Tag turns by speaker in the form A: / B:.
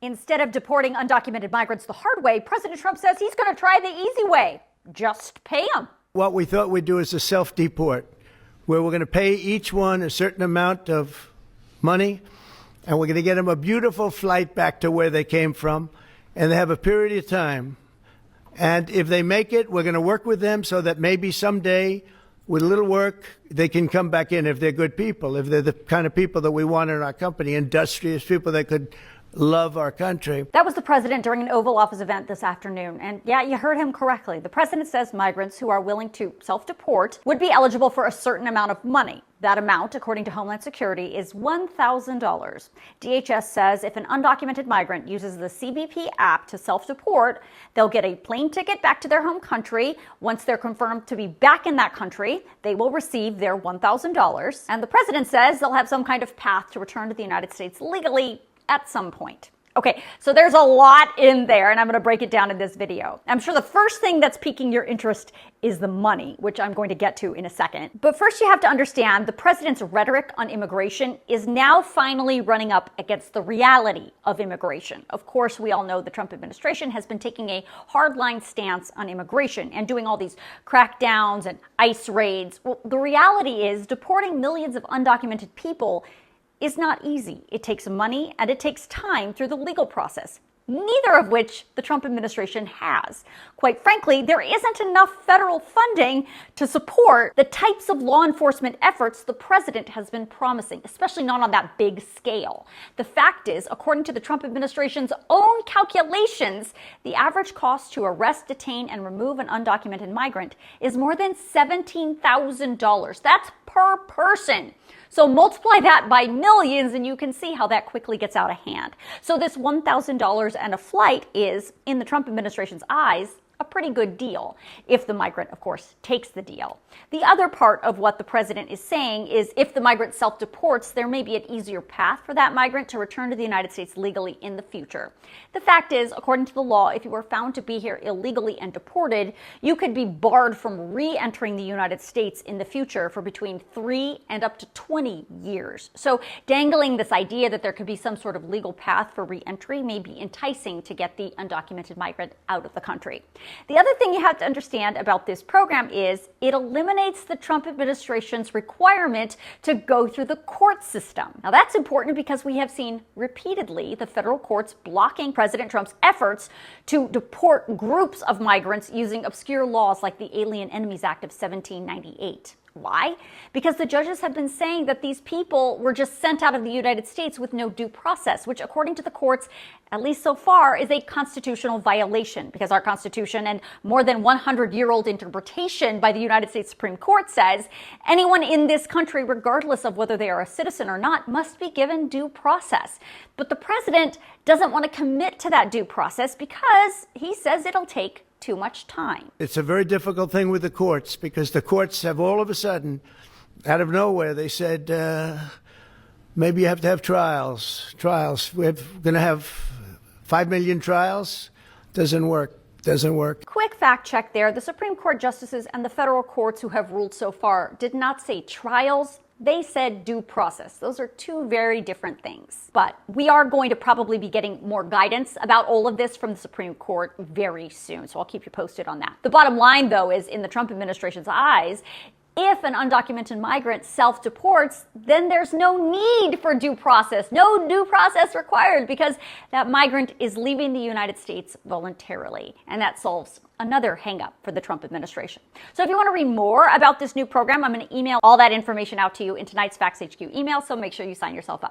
A: Instead of deporting undocumented migrants the hard way, President Trump says he's going to try the easy way. Just pay them.
B: What we thought we'd do is a self-deport, where we're going to pay each one a certain amount of money, and we're going to get them a beautiful flight back to where they came from, and they have a period of time. And if they make it, we're going to work with them so that maybe someday, with a little work, they can come back in if they're good people, if they're the kind of people that we want in our company, industrious people that could love our country.
A: That was the president during an Oval Office event this afternoon. And yeah, you heard him correctly. The president says migrants who are willing to self-deport would be eligible for a certain amount of money. That amount, according to Homeland Security, is $1,000. DHS says if an undocumented migrant uses the CBP app to self-deport, they'll get a plane ticket back to their home country. Once they're confirmed to be back in that country, they will receive their $1,000. And the president says they'll have some kind of path to return to the United States legally at some point. Okay, so there's a lot in there, and I'm going to break it down in this video. I'm sure the first thing that's piquing your interest is the money, which I'm going to get to in a second. But first, you have to understand the president's rhetoric on immigration is now finally running up against the reality of immigration. Of course, we all know the Trump administration has been taking a hardline stance on immigration and doing all these crackdowns and ICE raids. Well, the reality is deporting millions of undocumented people is not easy. It takes money and it takes time through the legal process, neither of which the Trump administration has. Quite frankly, there isn't enough federal funding to support the types of law enforcement efforts the president has been promising, especially not on that big scale. The fact is, according to the Trump administration's own calculations, the average cost to arrest, detain, and remove an undocumented migrant is more than $17,000. That's per person. So multiply that by millions and you can see how that quickly gets out of hand. So this $1,000 and a flight is, in the Trump administration's eyes, a pretty good deal, if the migrant, of course, takes the deal. The other part of what the president is saying is if the migrant self-deports, there may be an easier path for that migrant to return to the United States legally in the future. The fact is, according to the law, if you were found to be here illegally and deported, you could be barred from re-entering the United States in the future for between 3 and up to 20 years. So dangling this idea that there could be some sort of legal path for re-entry may be enticing to get the undocumented migrant out of the country. The other thing you have to understand about this program is it eliminates the Trump administration's requirement to go through the court system. Now that's important because we have seen repeatedly the federal courts blocking President Trump's efforts to deport groups of migrants using obscure laws like the Alien Enemies Act of 1798. Why? Because the judges have been saying that these people were just sent out of the United States with no due process, which according to the courts, at least so far, is a constitutional violation because our Constitution and more than 100-year-old interpretation by the United States Supreme Court says anyone in this country, regardless of whether they are a citizen or not, must be given due process. But the president doesn't want to commit to that due process because he says it'll take too much time.
B: It's a very difficult thing with the courts because the courts have all of a sudden, out of nowhere, they said, maybe you have to have trials. We're going to have 5 million trials. Doesn't work.
A: Quick fact check there. The Supreme Court justices and the federal courts who have ruled so far did not say trials. They said due process. Those are two very different things. But we are going to probably be getting more guidance about all of this from the Supreme Court very soon. So I'll keep you posted on that. The bottom line, though, is in the Trump administration's eyes, if an undocumented migrant self-deports, then there's no need for due process. No due process required because that migrant is leaving the United States voluntarily. And that solves another hang-up for the Trump administration. So if you want to read more about this new program, I'm going to email all that information out to you in tonight's Facts HQ email, so make sure you sign yourself up.